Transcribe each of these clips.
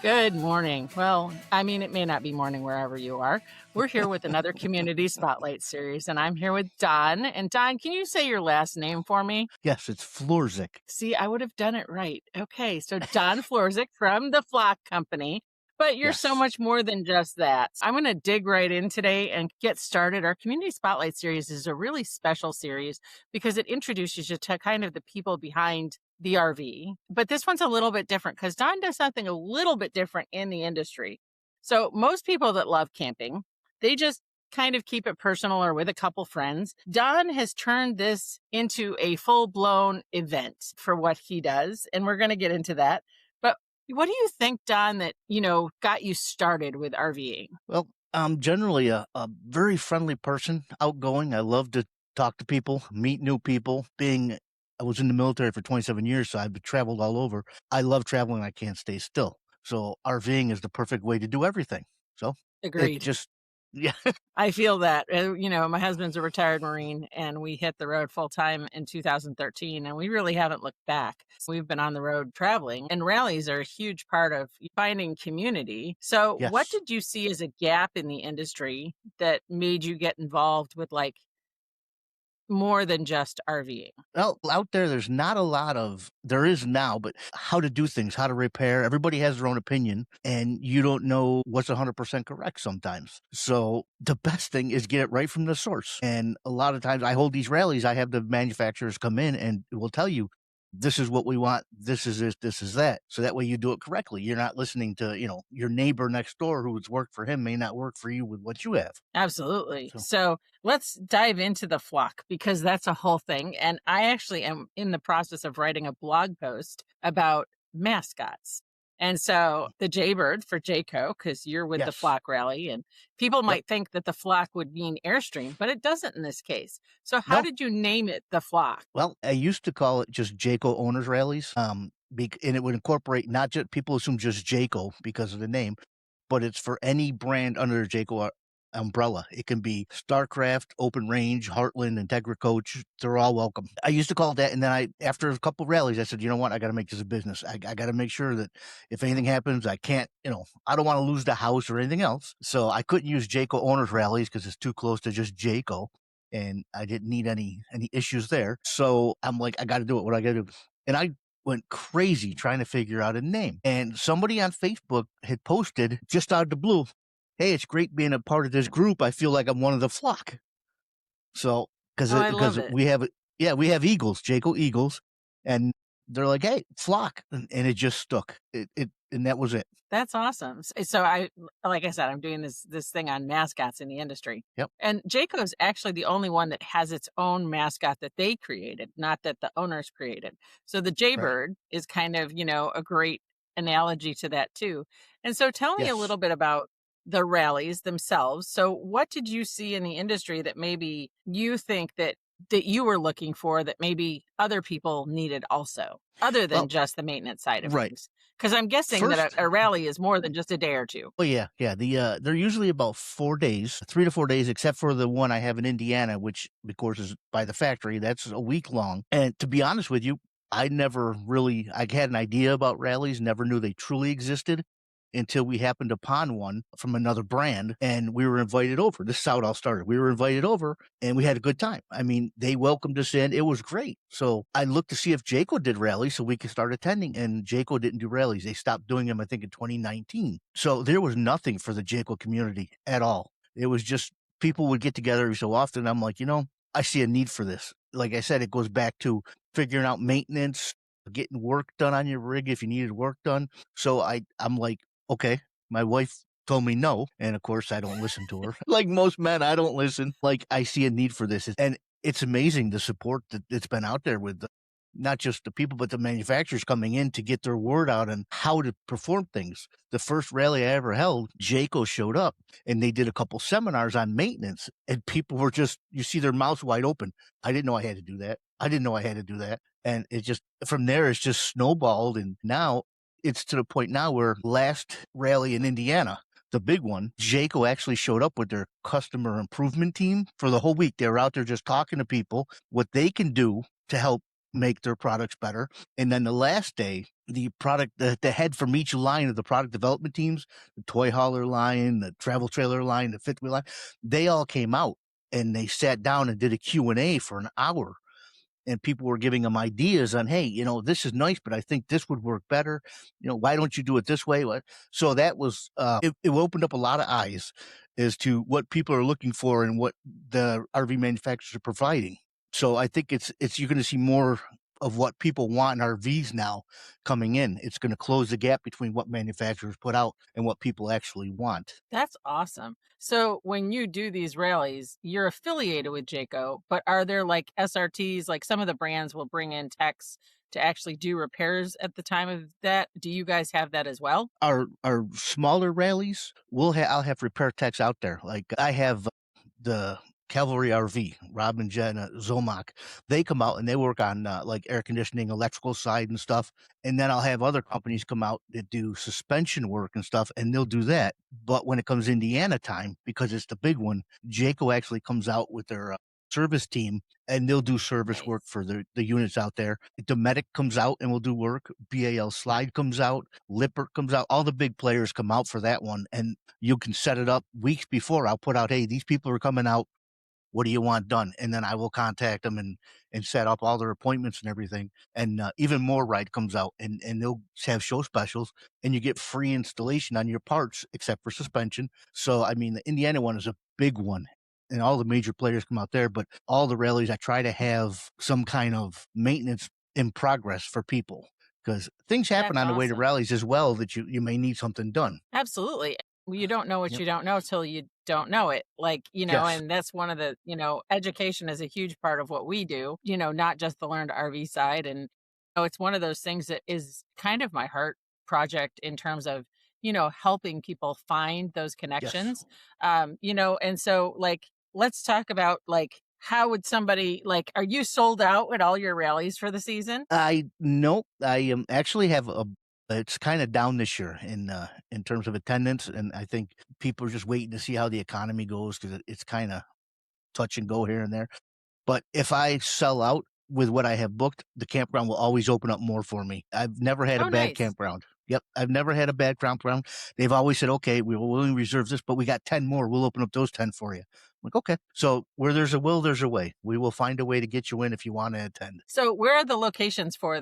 Good morning. Well, I mean, it may not be morning wherever you are. We're here with another Community Spotlight series, and I'm here with Don. And Don, can you say your last name for me? Yes, it's Florczyk. See, I would have done it right. Okay, so Don Florczyk from the Flock Company. But you're so Yes. much more than just that. I'm going to dig right in today and get started. Our Community Spotlight series is a really special series because it introduces you to kind of the people behind the RV. But this one's a little bit different because Don does something a little bit different in the industry. So most people that love camping, they just kind of keep it personal or with a couple friends. Don has turned this into a full-blown event for what he does, and we're going to get into that. But what do you think, Don, that, got you started with RVing? Well, I'm generally a very friendly person, outgoing. I love to talk to people, meet new people. I was in the military for 27 years, so I've traveled all over. I love traveling. I can't stay still. So RVing is the perfect way to do everything. So it Agreed. just, yeah, I feel that. My husband's a retired Marine and we hit the road full time in 2013 and we really haven't looked back. So we've been on the road traveling and rallies are a huge part of finding community. So what yes. did you see as a gap in the industry that made you get involved with like more than just RVing? Well, out there's not a lot of, there is now, but how to do things, how to repair. Everybody has their own opinion and you don't know what's 100% correct sometimes. So the best thing is get it right from the source. And a lot of times I hold these rallies, I have the manufacturers come in and will tell you, this is what we want. This is this, this is that. So that way you do it correctly. You're not listening to, your neighbor next door who's worked for him may not work for you with what you have. Absolutely. So So let's dive into the flock because that's a whole thing. And I actually am in the process of writing a blog post about mascots. And so the Jaybird for Jayco, because you're with the yes. flock rally, and people Yep. might think that the flock would mean Airstream, but it doesn't in this case. So how No. did you name it the flock? Well, I used to call it just Jayco owners rallies. And it would incorporate not just people assume just Jayco because of the name, but it's for any brand under the Jayco umbrella. It can be StarCraft, Open Range, Heartland, Integra Coach. They're all welcome. I used to call it that. And then after a couple of rallies, I said, you know what? I got to make this a business. I got to make sure that if anything happens, I can't, I don't want to lose the house or anything else. So I couldn't use Jayco owners rallies because it's too close to just Jayco. And I didn't need any issues there. So I'm like, I got to do it. What I got to do? And I went crazy trying to figure out a name. And somebody on Facebook had posted just out of the blue, hey, it's great being a part of this group. I feel like I'm one of the flock. So, Oh, I because love it. we have Eagles, Jayco Eagles, and they're like, hey, flock. And it just stuck. And that was it. That's awesome. So like I said, I'm doing this thing on mascots in the industry. Yep. And Jayco is actually the only one that has its own mascot that they created, not that the owners created. So the Right. Jaybird is kind of, a great analogy to that too. And so tell me a Yes. little bit about the rallies themselves. So what did you see in the industry that maybe you think that you were looking for that maybe other people needed also, other than Well, just the maintenance side of right. things? Because I'm guessing that First, a rally is more than just a day or two. oh yeah, yeah. They're usually about 4 days, 3 to 4 days, except for the one I have in Indiana, which of course is by the factory. That's a week long. And to be honest with you, I had an idea about rallies, never knew they truly existed until we happened upon one from another brand and we were invited over. This is how it all started. We were invited over and we had a good time. I mean, they welcomed us in. It was great. So I looked to see if Jayco did rallies so we could start attending, and Jayco didn't do rallies. They stopped doing them, I think, in 2019. So there was nothing for the Jayco community at all. It was just people would get together every so often. I'm like, I see a need for this. Like I said, it goes back to figuring out maintenance, getting work done on your rig if you needed work done. So I'm like, okay, my wife told me no. And of course, I don't listen to her. Like most men, I don't listen. Like, I see a need for this. And it's amazing the support that's been out there with not just the people, but the manufacturers coming in to get their word out on how to perform things. The first rally I ever held, Jayco showed up and they did a couple seminars on maintenance, and people were just, you see their mouths wide open. I didn't know I had to do that. I didn't know I had to do that. And it just, from there, it's just snowballed. And now it's to the point now where last rally in Indiana, the big one, Jayco actually showed up with their customer improvement team for the whole week. They were out there just talking to people what they can do to help make their products better. And then the last day, the head from each line of the product development teams, the toy hauler line, the travel trailer line, the fifth wheel line, they all came out and they sat down and did a Q&A for an hour, and people were giving them ideas on, hey, this is nice, but I think this would work better. Why don't you do it this way? So that was, it opened up a lot of eyes as to what people are looking for and what the RV manufacturers are providing. So I think you're going to see more of what people want in RVs now coming in. It's going to close the gap between what manufacturers put out and what people actually want. That's awesome. So when you do these rallies, you're affiliated with Jayco, but are there like SRTs, like some of the brands will bring in techs to actually do repairs at the time of that? Do you guys have that as well? Our smaller rallies, I'll have repair techs out there. Like I have the Cavalry RV, Rob and Jenna Zomak. They come out and they work on like air conditioning, electrical side and stuff. And then I'll have other companies come out that do suspension work and stuff, and they'll do that. But when it comes Indiana time, because it's the big one, Jayco actually comes out with their service team, and they'll do service work Nice. for the units out there. Dometic comes out and will do work. BAL Slide comes out. Lippert comes out. All the big players come out for that one, and you can set it up weeks before. I'll put out, hey, these people are coming out. What do you want done? And then I will contact them and set up all their appointments and everything. And even more ride comes out, and they'll have show specials, and you get free installation on your parts except for suspension. So, I mean, the Indiana one is a big one, and all the major players come out there. But all the rallies, I try to have some kind of maintenance in progress for people, because things happen That's on the way to awesome. rallies as well that you may need something done. Absolutely. Well, you don't know what Yep. you don't know till you don't know it. Like, Yes. and that's one of the, education is a huge part of what we do, not just the learned RV side. And it's one of those things that is kind of my heart project in terms of, helping people find those Yes. connections. And so like, let's talk about like, how would somebody like, are you sold out at all your rallies for the season? I Nope. I actually have it's kind of down this year in terms of attendance, and I think people are just waiting to see how the economy goes, because it's kind of touch and go here and there. But if I sell out with what I have booked, the campground will always open up more for me. I've never had a Oh, bad nice. campground. Yep, I've never had a bad campground. They've always said, "Okay, we will only reserve this, but we got 10 more. We'll open up those 10 for you." I'm like, "Okay." So where there's a will, there's a way. We will find a way to get you in if you want to attend. So where are the locations for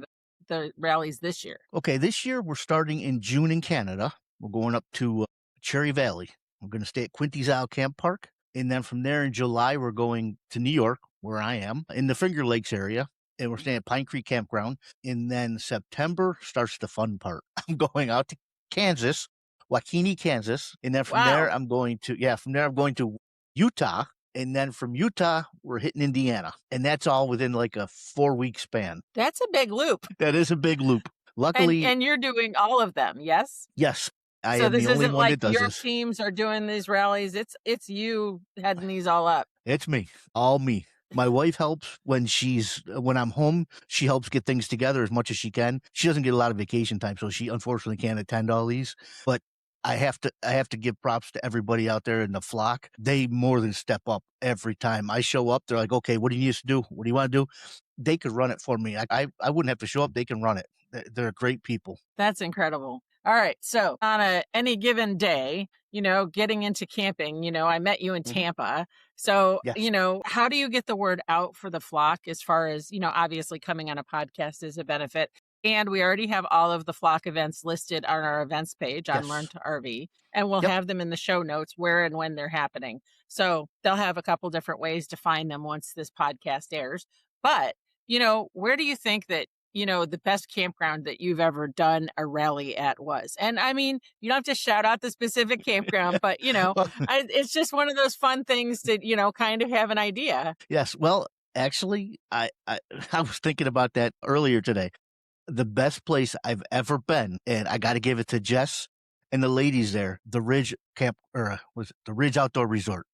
the rallies this year? Okay, this year we're starting in June in Canada. We're going up to Cherry Valley. We're going to stay at Quinty's Isle Camp Park. And then from there in July, we're going to New York, where I am, in the Finger Lakes area. And we're staying at Pine Creek Campground. And then September starts the fun part. I'm going out to Kansas, Waukene, Kansas. And then Wow, from there I'm going to Utah. And then from Utah, we're hitting Indiana. And that's all within like a 4-week span. that's a big loop. That is a big loop. And Luckily, and you're doing all of them, yes? yes, I So am the this only isn't one like that does your this. teams are doing these rallies, it's you heading these all up. It's me, all me. My wife helps when I'm home. She helps get things together as much as she can. She doesn't get a lot of vacation time, so she unfortunately can't attend all these. But I have to give props to everybody out there in the flock. They more than step up every time I show up. They're like, "Okay, what do you need us to do? What do you want to do?" They could run it for me. I wouldn't have to show up. They can run it. They're great people. That's incredible. All right. So on any given day, getting into camping, I met you in Mhm. Tampa. So, Yes. how do you get the word out for the flock as far as, obviously coming on a podcast is a benefit. And we already have all of the flock events listed on our events page on Learn Yes. to RV, and we'll Yep. have them in the show notes where and when they're happening. So they'll have a couple different ways to find them once this podcast airs. But, where do you think that the best campground that you've ever done a rally at was? And I mean, you don't have to shout out the specific campground, but Well, it's just one of those fun things to, kind of have an idea. yes. Well, actually, I I was thinking about that earlier today. The best place I've ever been, and I got to give it to Jess and the ladies there. The Ridge Camp, or was it the Ridge Outdoor Resort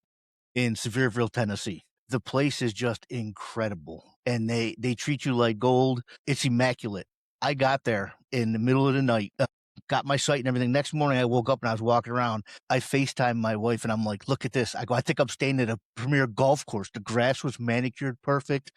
in Sevierville, Tennessee. The place is just incredible, and they treat you like gold. It's immaculate. I got there in the middle of the night, got my site and everything. Next morning, I woke up and I was walking around. I FaceTimed my wife, and I'm like, "Look at this." I go, "I think I'm staying at a premier golf course. The grass was manicured perfect.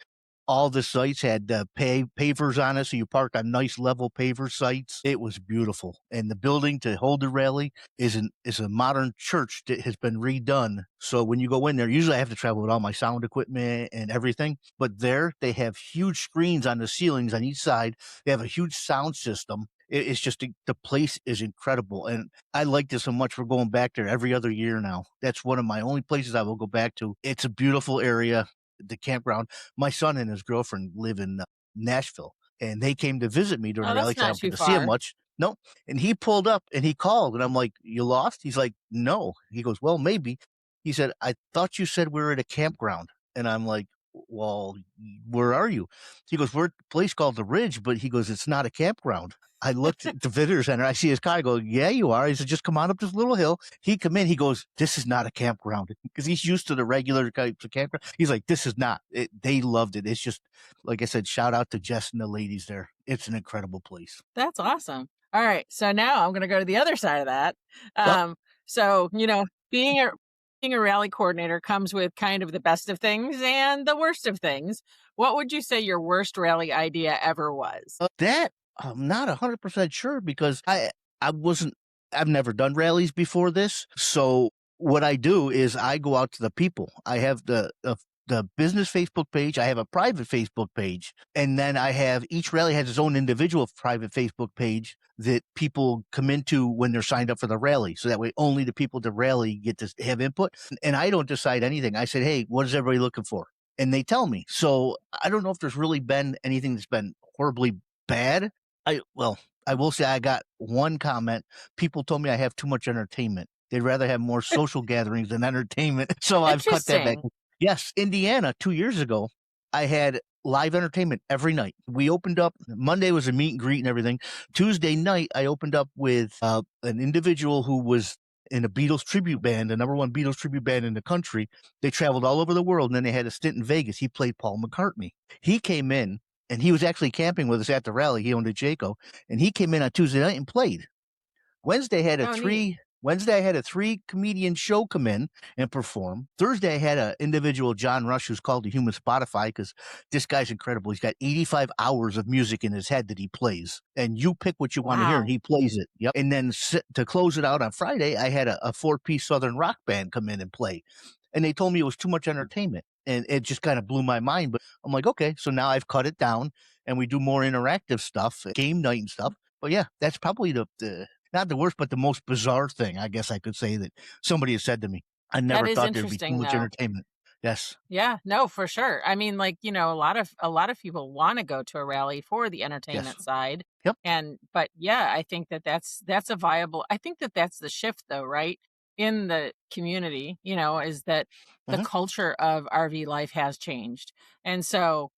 All the sites had pavers on it, so you parked on nice level paver sites. It was beautiful, and the building to hold the rally is a modern church that has been redone. So when you go in there, usually I have to travel with all my sound equipment and everything, but there they have huge screens on the ceilings on each side. They have a huge sound system. It's just the place is incredible, and I like this so much. We're going back there every other year now. That's one of my only places I will go back to. It's a beautiful area. The campground. My son and his girlfriend live in Nashville, and they came to visit me during Oh, the rally that's because I not don't get too to see him far. much. No, and he pulled up and he called, and I'm like, "You lost?" He's like, "No." He goes, "Well, maybe." He said, "I thought you said we were at a campground," and I'm like, "Well, where are you?" He goes, "We're at a place called the Ridge," but he goes, "It's not a campground." I looked at the visitor center. I see his car. I go, "Yeah, you are." He said, "Just come on up this little hill." He come in. He goes, "This is not a campground," because he's used to the regular types of campground. He's like, "This is not." They loved it. It's just like I said. Shout out to Jess and the ladies there. It's an incredible place. That's awesome. All right. So now I'm going to go to the other side of that. Well, So, being a rally coordinator comes with kind of the best of things and the worst of things. What would you say your worst rally idea ever was? that I'm not 100% sure because I wasn't. I've never done rallies before this, so what I do is I go out to the people. I have the business Facebook page. I have a private Facebook page, and then I have each rally has its own individual private Facebook page that people come into when they're signed up for the rally. So that way, only the people at the rally get to have input. And I don't decide anything. I said, "Hey, what is everybody looking for?" And they tell me. So I don't know if there's really been anything that's been horribly bad. Well, I will say I got one comment. People told me I have too much entertainment. They'd rather have more social gatherings than entertainment. So I've cut that back. Interesting. Yes, Indiana 2 years ago, I had live entertainment every night. We opened up Monday was a meet and greet and everything. Tuesday night, I opened up with an individual who was in a Beatles tribute band, the number one Beatles tribute band in the country. They traveled all over the world, and then they had a stint in Vegas. He played Paul McCartney. He came in, and he was actually camping with us at the rally. He owned a Jayco, and he came in on Tuesday night and played. Oh, neat. Wednesday I had a three comedian show come in and perform. Thursday I had an individual, John Rush, who's called the Human Spotify because this guy's incredible. He's got 85 hours of music in his head that he plays, and you pick what you want to hear, and Wow. he plays it. Yep. And then to close it out on Friday, I had a four-piece Southern rock band come in and play, and they told me it was too much entertainment, and it just kind of blew my mind. But I'm like, okay, so now I've cut it down, and we do more interactive stuff, game night and stuff. But yeah, that's probably the not the worst, but the most bizarre thing, I guess I could say that somebody has said to me. I That never is thought there'd be too interesting, much though. entertainment. Yes. Yeah, no, for sure. I mean, like, a lot of people want to go to a rally for the Yes. entertainment side. Yep. And but yeah, I think that that's a viable. I think that that's the shift though, right? In the community, is that the Mhm. culture of RV life has changed. And so,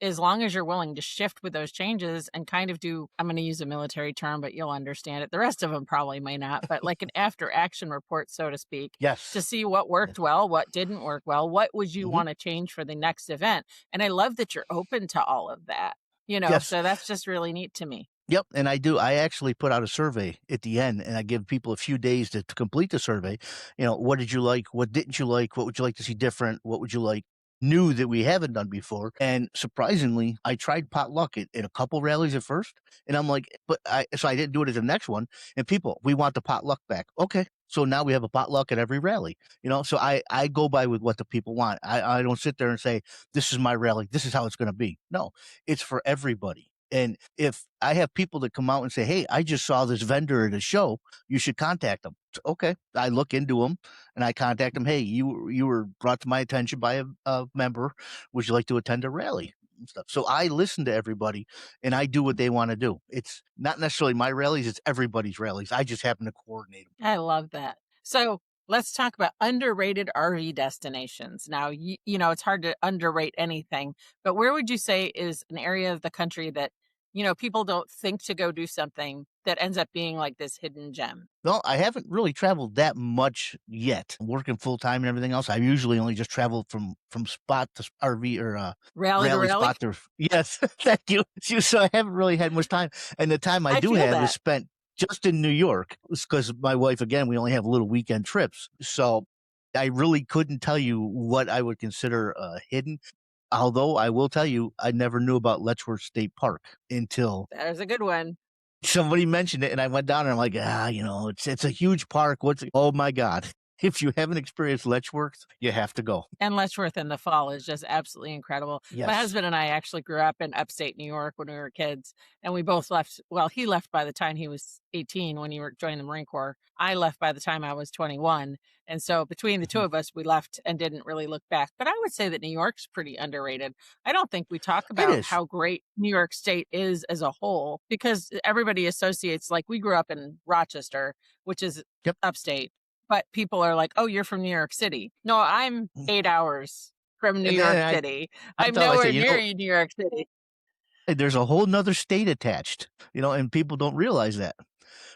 as long as you're willing to shift with those changes and kind of do, I'm going to use a military term, but you'll understand it. The rest of them probably may not, but like an after action report, so to speak, to Yes. see what Yes. worked well, what didn't work well, what would you Mhm. want to change for the next event. And I love that you're open to all of that, Yes. so that's just really neat to me. Yep, and I do. I actually put out a survey at the end, and I give people a few days to complete the survey. What did you like? What didn't you like? What would you like to see different? What would you like new that we haven't done before? And surprisingly, I tried potluck at a couple rallies at first, and I'm like, so I didn't do it at the next one. And people, we want the potluck back. Okay, so now we have a potluck at every rally. So I go by with what the people want. I don't sit there and say this is my rally. This is how it's going to be. No, it's for everybody. And if I have people that come out and say, "Hey, I just saw this vendor at a show, you should contact them." Okay, I look into them and I contact them. Hey, you were brought to my attention by a member. Would you like to attend a rally? And stuff. So I listen to everybody and I do what they want to do. It's not necessarily my rallies; it's everybody's rallies. I just happen to coordinate them. I love that. So let's talk about underrated RV destinations. Now, it's hard to underrate anything, but where would you say is an area of the country that, people don't think to go do something that ends up being like this hidden gem? Well, I haven't really traveled that much yet. I'm working full time and everything else. I usually only just travel from spot to RV or Rally to rally rally? spot to. Yes, thank you. So I haven't really had much time, and the time I I do feel have is that. spent just in New York. Because my wife, again, we only have little weekend trips, so I really couldn't tell you what I would consider hidden. Although I will tell you, I never knew about Letchworth State Park until There's a good one. somebody mentioned it, and I went down and I'm like, it's a huge park. Oh my God. If you haven't experienced Letchworth, you have to go. And Letchworth in the fall is just absolutely incredible. My Yes. husband and I actually grew up in upstate New York when we were kids, and we both left. Well, he left by the time he was 18 when he joined the Marine Corps. I left by the time I was 21. And so between the two Mhm. of us, we left and didn't really look back. But I would say that New York's pretty underrated. I don't think we talk It about is. how great New York State is as a whole because everybody associates, like, we grew up in Rochester, which is Yep. upstate, but people are like, "Oh, you're from New York City." No, I'm Mm. 8 hours from New And York then City. I I'm tell 'em, I say, nowhere near New York City. there's a whole nother state attached, and people don't realize that.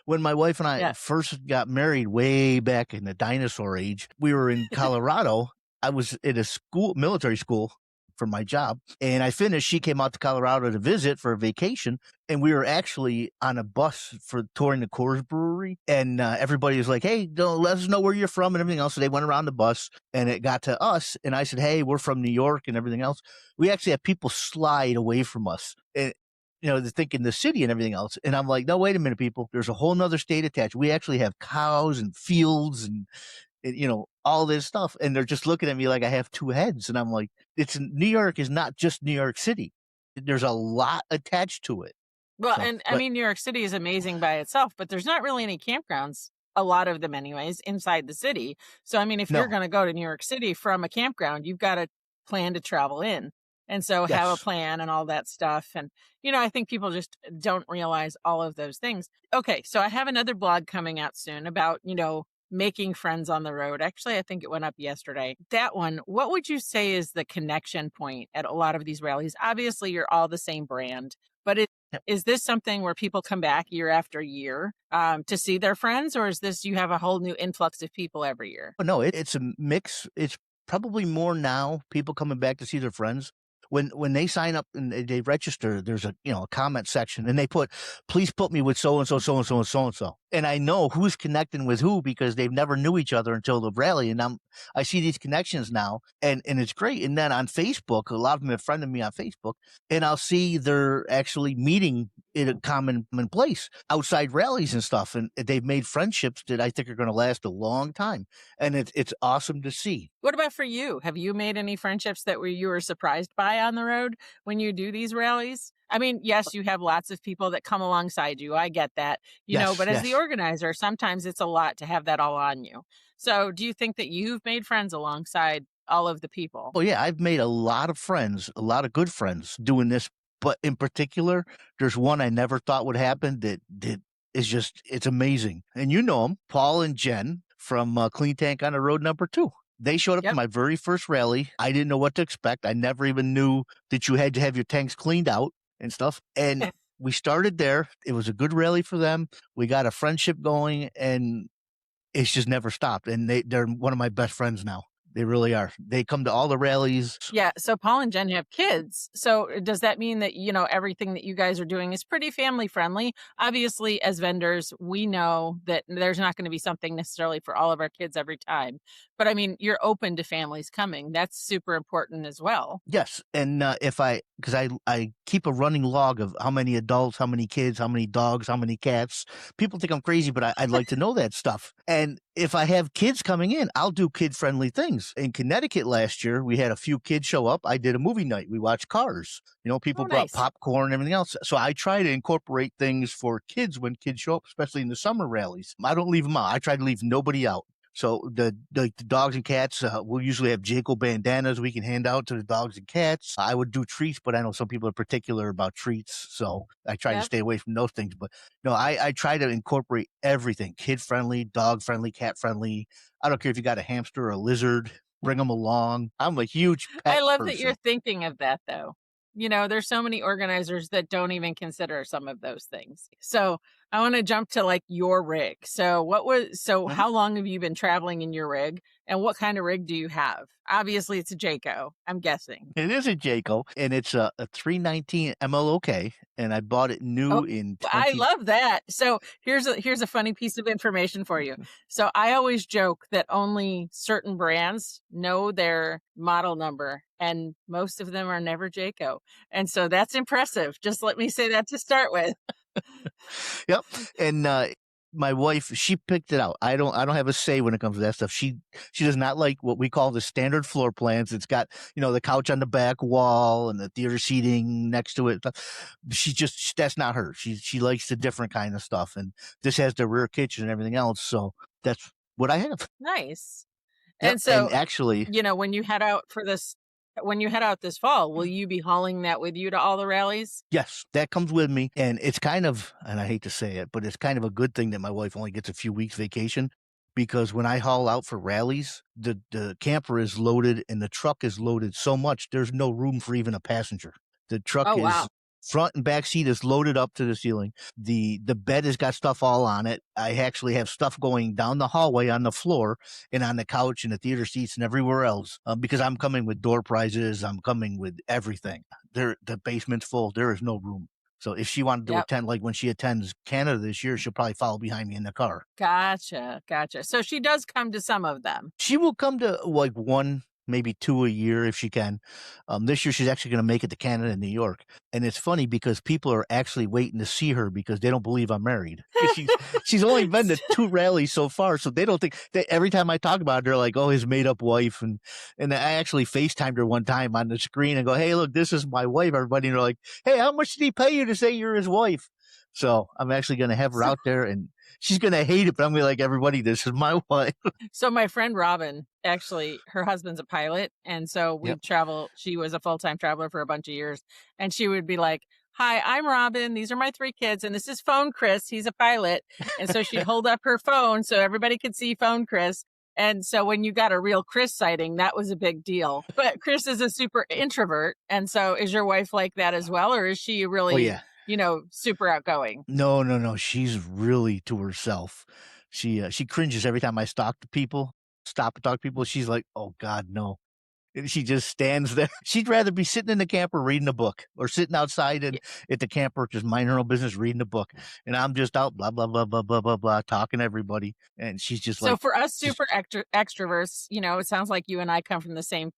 When my wife and I Yeah. first got married way back in the dinosaur age, we were in Colorado. I was at a military school for my job, and I finished. She came out to Colorado to visit for a vacation, and we were actually on a bus for touring the Coors Brewery. And everybody was like, "Hey, don't let us know where you're from," and everything else. So they went around the bus, and it got to us, and I said, "Hey, we're from New York," and everything else. We actually had people slide away from us. And they're thinking the city and everything else. And I'm like, no, wait a minute, people. There's a whole nother state attached. We actually have cows and fields and all this stuff. And they're just looking at me like I have two heads. And I'm like, New York is not just New York City. There's a lot attached to it. Well, So, and I but mean, New York City is amazing by itself, but there's not really any campgrounds, a lot of them anyways, inside the city. So, I mean, if you're no, going to go to New York City from a campground, you've got to plan to travel in. And so have a yes. plan and all that stuff. And, I think people just don't realize all of those things. Okay. So I have another blog coming out soon about, making friends on the road. Actually, I think it went up yesterday. That one, what would you say is the connection point at a lot of these rallies? Obviously, you're all the same brand, but is this something where people come back year after year to see their friends, or is this you have a whole new influx of people every year? But no, it's a mix. It's probably more now people coming back to see their friends. When they sign up and they register, there's a comment section, and they put, please put me with so and so, so and so, and so and so. And I know who's connecting with who because they've never knew each other until the rally. And I see these connections now, and it's great. And then on Facebook, a lot of them have friended me on Facebook, and I'll see they're actually meeting in a common place outside rallies and stuff. And they've made friendships that I think are going to last a long time. And it's awesome to see. What about for you? Have you made any friendships that you were surprised by on the road when you do these rallies? I mean, yes, you have lots of people that come alongside you. I get that, Yes, but as the yes. organizer, sometimes it's a lot to have that all on you. So do you think that you've made friends alongside all of the people? Oh, yeah, I've made a lot of friends, a lot of good friends doing this, but in particular, there's one I never thought would happen that is it's amazing. And you know them, Paul and Jen from Clean Tank on the Road #2. They showed up to Yep. my very first rally. I didn't know what to expect. I never even knew that you had to have your tanks cleaned out and stuff. And we started there. It was a good rally for them. We got a friendship going, and it's just never stopped. And they're one of my best friends now. They really are. They come to all the rallies. Yeah. So Paul and Jen have kids. So does that mean that, everything that you guys are doing is pretty family friendly? Obviously, as vendors, we know that there's not going to be something necessarily for all of our kids every time. But I mean, you're open to families coming. That's super important as well. Yes, and because I keep a running log of how many adults, how many kids, how many dogs, how many cats. People think I'm crazy, but I'd like to know that stuff. And if I have kids coming in, I'll do kid-friendly things. In Connecticut last year, we had a few kids show up. I did a movie night. We watched Cars. People Oh, brought nice. popcorn and everything else. So I try to incorporate things for kids when kids show up, especially in the summer rallies. I don't leave them out. I try to leave nobody out. So the dogs and cats, we'll usually have Jayco bandanas we can hand out to the dogs and cats. I would do treats, but I know some people are particular about treats, so I try to Yep. stay away from those things. But no, I try to incorporate everything: kid friendly, dog friendly, cat friendly. I don't care if you got a hamster or a lizard, bring them along. I'm a huge I pet love that you're person. thinking of that though. There's so many organizers that don't even consider some of those things. So I want to jump to like your rig. So how long have you been traveling in your rig and what kind of rig do you have? Obviously it's a Jayco, I'm guessing. It is a Jayco, and it's a 319 MLOK, and I bought it Oh, new in I 20. love that. So here's a funny piece of information for you. So I always joke that only certain brands know their model number and most of them are never Jayco. And so that's impressive. Just let me say that to start with. Yep, and, my wife, she picked it out. I don't have a say when it comes to that stuff. She does not like what we call the standard floor plans. It's got, the couch on the back wall and the theater seating next to it. That's not her. She likes the different kind of stuff, and this has the rear kitchen and everything else, so that's what I have. Nice. Yep, And and so, actually, when you head out this fall, will you be hauling that with you to all the rallies? yes, that comes with me, and it's kind of, and I hate to say it, but it's kind of a good thing that my wife only gets a few weeks vacation, because when I haul out for rallies, the camper is loaded and the truck is loaded so much, there's no room for even a passenger. The truck Oh, is wow. front and back seat is loaded up to the ceiling. The bed has got stuff all on it. I actually have stuff going down the hallway on the floor and on the couch and the theater seats and everywhere else, because I'm coming with door prizes. I'm coming with everything. The basement's full. There is no room. So if she wanted to Yep. attend, like when she attends Canada this year, she'll probably follow behind me in the car. Gotcha. Gotcha. So she does come to some of them. She will come to like one, maybe two a year if she can. This year she's actually going to make it to Canada and New York, and it's funny because people are actually waiting to see her because they don't believe I'm married. 'Cause she's only been to two rallies so far, so they don't think that. Every time I talk about it, they're like, "Oh, his made up wife," and I actually FaceTimed her one time on the screen and go, "Hey, look, this is my wife." Everybody, and they're like, "Hey, how much did he pay you to say you're his wife?" So I'm actually going to have her So out there, and she's going to hate it, but I'm going to be like, "Everybody, this is my wife." So my friend Robin, actually, her husband's a pilot, and so Yep. we'd travel. She was a full-time traveler for a bunch of years, and she would be like, "Hi, I'm Robin. These are my three kids, and this is Phone Chris. He's a pilot." And so she'd hold up her phone so everybody could see Phone Chris. And so when you got a real Chris sighting, that was a big deal. But Chris is a super introvert, and so is your wife like that as well, or is she Oh really, yeah. super outgoing? No, no, no. She's really to herself. She cringes every time I stop to talk to people. She's like, "Oh God, no." And she just stands there. She'd rather be sitting in the camper reading a book or sitting outside and at the camper just minding her own business reading a book. And I'm just out blah blah blah blah blah blah blah talking to everybody. And she's just So like for us just super extroverts, it sounds like you and I come from the same,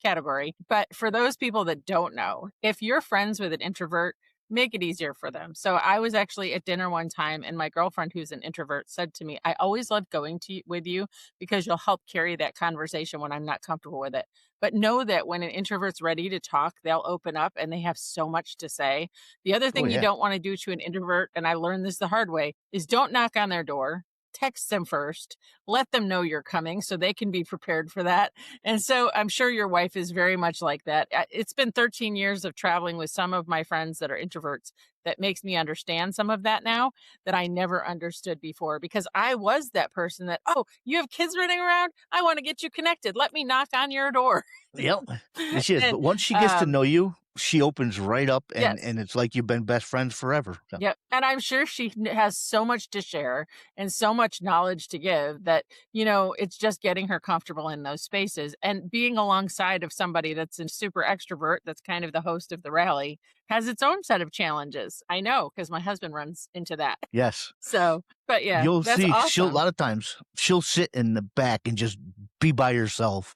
category. But for those people that don't know, if you're friends with an introvert, make it easier for them. So I was actually at dinner one time and my girlfriend who's an introvert said to me, "I always love going with you because you'll help carry that conversation when I'm not comfortable with it. But know that when an introvert's ready to talk, they'll open up and they have so much to say." The other oh thing you yeah. don't want to do to an introvert, and I learned this the hard way, is don't knock on their door. Text them first, let them know you're coming so they can be prepared for that. And so I'm sure your wife is very much like that. It's been 13 years of traveling with some of my friends that are introverts that makes me understand some of that now that I never understood before because I was that person that, "Oh, you have kids running around? I want to get you connected. Let me knock on your door." Yep. And she is. And But once she gets to know you, she opens right up yes. and it's like you've been best friends forever. So, Yep, and I'm sure she has so much to share and so much knowledge to give that, it's just getting her comfortable in those spaces and being alongside of somebody that's a super extrovert, that's kind of the host of the rally, has its own set of challenges. I know because my husband runs into that. yes. So, but yeah, You'll that's see she'll a awesome. lot of times she'll sit in the back and just be by herself.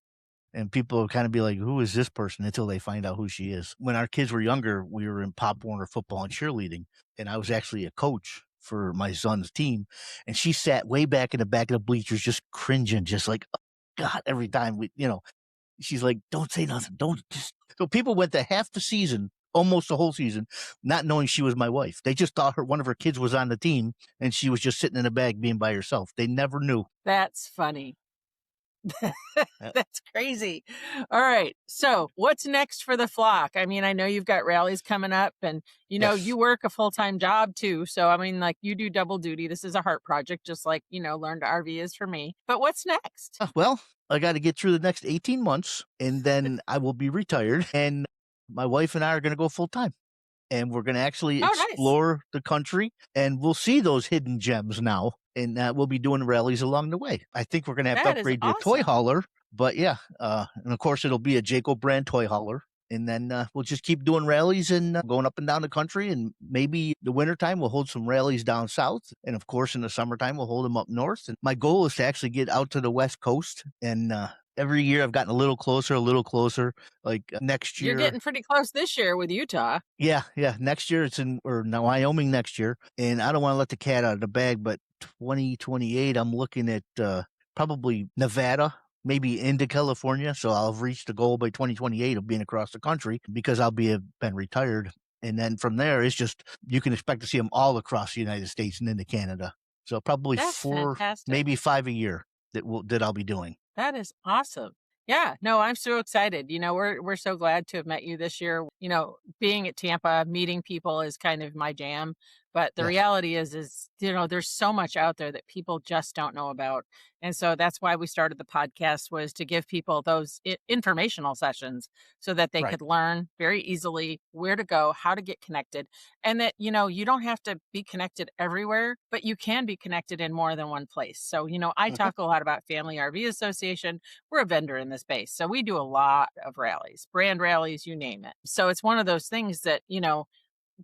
And people will kind of be like, "Who is this person?" until they find out who she is. When our kids were younger, we were in Pop Warner football and cheerleading, and I was actually a coach for my son's team. And she sat way back in the back of the bleachers, just cringing, just like, "Oh, God," every time she's like, "Don't say nothing. Don't just." So people went to half the season, almost the whole season, not knowing she was my wife. They just thought one of her kids was on the team and she was just sitting in the bag being by herself. They never knew. That's funny. Uh, That's crazy. All right. So, what's next for the flock? I mean, I know you've got rallies coming up and yes. you work a full-time job too. So, I mean, like you do double duty. This is a heart project just like, Learn to RV is for me. But what's next? Well, I got to get through the next 18 months and then I will be retired and my wife and I are going to go full time. and we're going to actually Oh, nice. explore the country, and we'll see those hidden gems now. And we'll be doing rallies along the way. I think we're going to have to That is upgrade to a toy awesome. hauler, but yeah. And of course, it'll be a Jayco brand toy hauler. And then we'll just keep doing rallies and going up and down the country. And maybe the wintertime, we'll hold some rallies down south. And of course, in the summertime, we'll hold them up north. And my goal is to actually get out to the West Coast. And every year I've gotten a little closer, a little closer. Like next You're year, getting pretty close this year with Utah. yeah, yeah. Next year it's in or no, Wyoming next year, and I don't want to let the cat out of the bag. But 2028, I'm looking at probably Nevada, maybe into California. So I'll have reached the goal by 2028 of being across the country because I'll be have been retired. And then from there, it's just you can expect to see them all across the United States and into Canada. So probably That's 4, fantastic. maybe 5 a year that I'll be doing. That is awesome. Yeah, no, I'm so excited. We're so glad to have met you this year. Being at Tampa, meeting people is kind of my jam. But the Yes, reality is, there's so much out there that people just don't know about. And so that's why we started the podcast, was to give people those informational sessions so that they right. could learn very easily where to go, how to get connected, and that, you don't have to be connected everywhere, but you can be connected in more than one place. So, I Mhm. talk a lot about Family RV Association. We're a vendor in the space. So we do a lot of rallies, brand rallies, you name it. So it's one of those things that,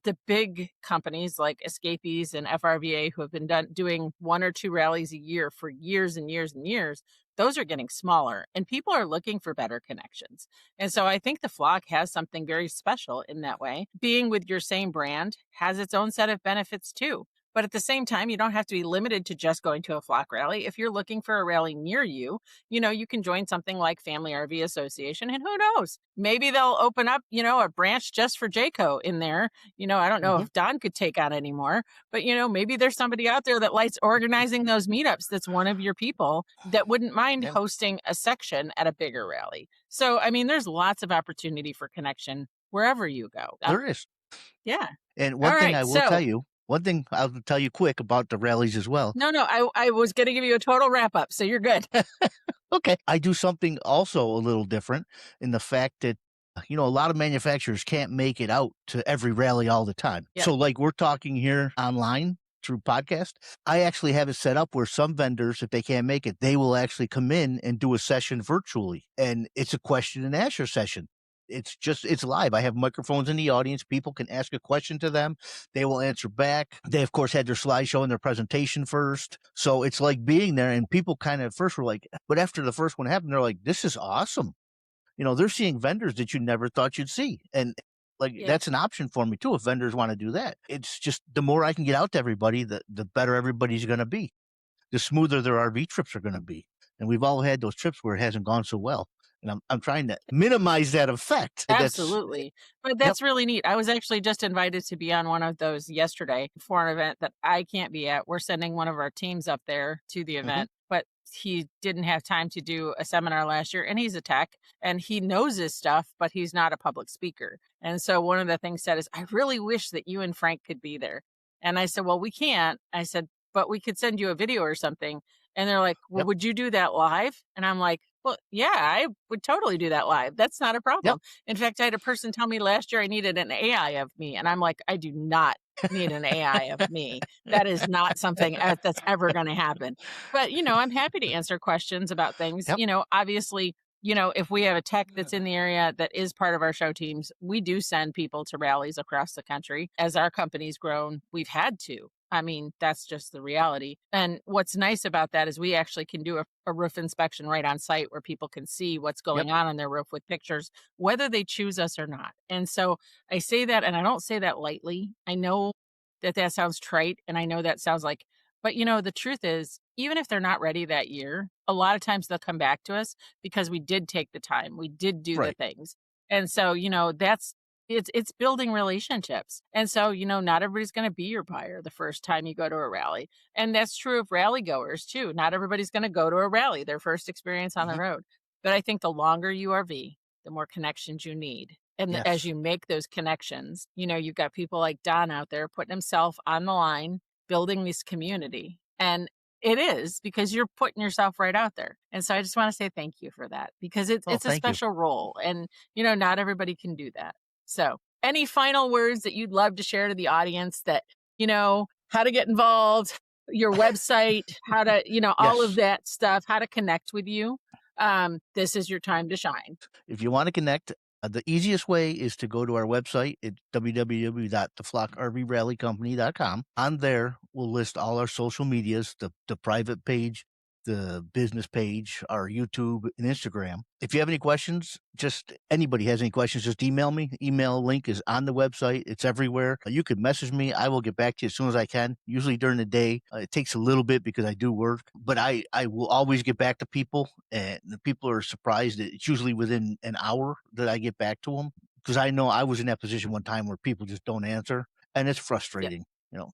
the big companies like Escapees and FRVA, who have been doing 1 or 2 rallies a year for years and years and years, those are getting smaller and people are looking for better connections. And so I think the flock has something very special in that way. Being with your same brand has its own set of benefits too. But at the same time, you don't have to be limited to just going to a flock rally. If you're looking for a rally near you, you can join something like Family RV Association, and who knows? Maybe they'll open up, a branch just for Jayco in there. I don't know Mhm. if Don could take on anymore, but maybe there's somebody out there that likes organizing those meetups that's one of your people that wouldn't mind Yeah, hosting a section at a bigger rally. So, I mean, there's lots of opportunity for connection wherever you go. there is. Yeah. And All one thing right. I will tell So, you, one thing I'll tell you quick about the rallies as well. no, I was going to give you a total wrap up. So you're good. Okay. I do something also a little different in the fact that, a lot of manufacturers can't make it out to every rally all the time. Yep. So, like we're talking here online through podcast, I actually have it set up where some vendors, if they can't make it, they will actually come in and do a session virtually. And it's a question and answer session. It's live. I have microphones in the audience. People can ask a question to them. They will answer back. They, of course, had their slideshow and their presentation first. So it's like being there, and people kind of at first were like, but after the first one happened, they're like, this is awesome. They're seeing vendors that you never thought you'd see. And like, Yeah. that's an option for me too, if vendors want to do that. It's just the more I can get out to everybody, the better everybody's going to be, the smoother their RV trips are going to be. And we've all had those trips where it hasn't gone so well. And I'm trying to minimize that effect. Absolutely. But Yep. that's really neat. I was actually just invited to be on one of those yesterday for an event that I can't be at. We're sending one of our teams up there to the Hmm. event, but he didn't have time to do a seminar last year, and he's a tech and he knows his stuff, but he's not a public speaker. And so one of the things said is, I really wish that you and Frank could be there. And I said, well, we can't. I said, but we could send you a video or something. And they're like, well, Yep. would you do that live? And I'm like, well, yeah, I would totally do that live. That's not a Yep. problem. In fact, I had a person tell me last year I needed an AI of me. And I'm like, I do not need an AI of me. That is not something that's ever going to happen. But, I'm happy to answer questions about things. Yep. Obviously, if we have a tech that's in the area that is part of our show teams, we do send people to rallies across the country. As our company's grown, we've had to. I mean, that's just the reality. And what's nice about that is we actually can do a roof inspection right on site where people can see what's Yep. going on their roof with pictures, whether they choose us or not. And so I say that, and I don't say that lightly. I know that sounds trite, and I know that sounds like, but the truth is, even if they're not ready that year, a lot of times they'll come back to us because we did take the time, we did do the Right. things. And so, that's it's building relationships. And so, not everybody's going to be your buyer the first time you go to a rally. And that's true of rally goers too. Not everybody's going to go to a rally, their first experience on the Hmm. road. But I think the longer you RV, the more connections you need. And as Yes. you make those connections, you've got people like Don out there putting himself on the line, building this community. And it is because you're putting yourself right out there. And so I just want to say thank you for that, because Oh, it's a thank you. special role, and not everybody can do that. So any final words that you'd love to share to the audience that, how to get involved, your website, how to, all of Yes. that stuff, how to connect with you. This is your time to shine. If you want to connect, the easiest way is to go to our website at www.theflockrvrallycompany.com. On there, we'll list all our social medias, the private page, the business page, our YouTube and Instagram. If you have any questions, just anybody has any questions, just email me. Email link is on the website. It's everywhere. You could message me. I will get back to you as soon as I can, usually during the day. It takes a little bit because I do work, but I will always get back to people, and the people are surprised that it's usually within an hour that I get back to them, because I know I was in that position one time where people just don't answer, and it's Yep. frustrating.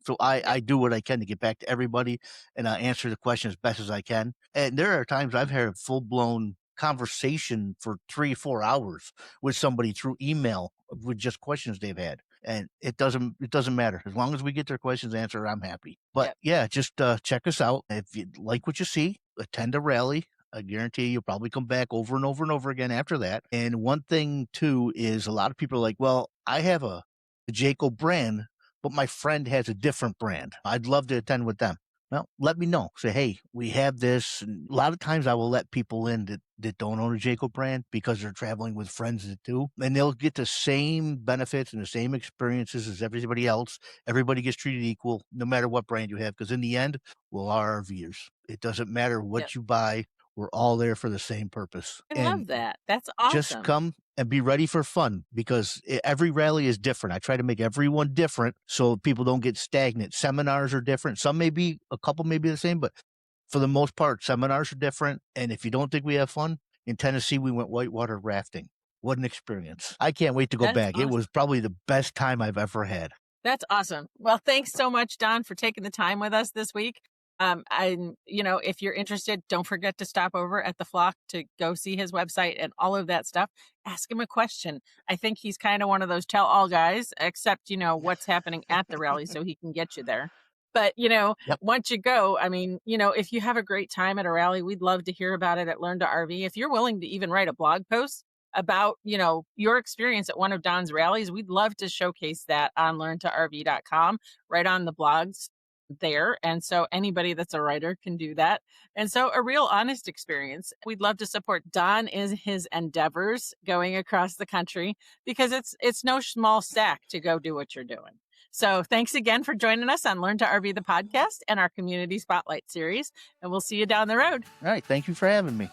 So I Yep. do what I can to get back to everybody, and I answer the question as best as I can. And there are times I've had a full blown conversation for 3-4 hours with somebody through email with just questions they've had. And it doesn't matter. As long as we get their questions answered, I'm happy. But Yep. yeah, just check us out. If you like what you see, attend a rally. I guarantee you'll probably come back over and over and over again after that. And one thing too is a lot of people are like, well, I have a Jayco brand, but my friend has a different brand. I'd love to attend with them. Well, let me know. Say, hey, we have this. And a lot of times I will let people in that don't own a Jayco brand because they're traveling with friends that do. And they'll get the same benefits and the same experiences as everybody else. Everybody gets treated equal, no matter what brand you have. Because in the end, we're all RVers. It doesn't matter Yep. what you buy. We're all there for the same purpose. I love And that. That's just awesome. come and be ready for fun, because every rally is different. I try to make everyone different so people don't get stagnant. Seminars are different. Some may be, a couple may be the same, but for the most part, seminars are different. And if you don't think we have fun, in Tennessee, we went whitewater rafting. What an experience. I can't wait to go That's back. It awesome. was probably the best time I've ever had. That's awesome. Well, thanks so much, Don, for taking the time with us this week. And if you're interested, don't forget to stop over at the Flock to go see his website and all of that stuff. Ask him a question. I think he's kind of one of those tell-all guys, except what's happening at the rally, so he can get you there. But Yep. once you go, I mean, if you have a great time at a rally, we'd love to hear about it at Learn to RV. If you're willing to even write a blog post about your experience at one of Don's rallies, we'd love to showcase that on learntorv.com, right on the blogs there. And so anybody that's a writer can do that. And so a real honest experience. We'd love to support Don in his endeavors going across the country, because it's no small stack to go do what you're doing. So thanks again for joining us on Learn to RV, the podcast, and our community spotlight series. And we'll see you down the road. All right. Thank you for having me.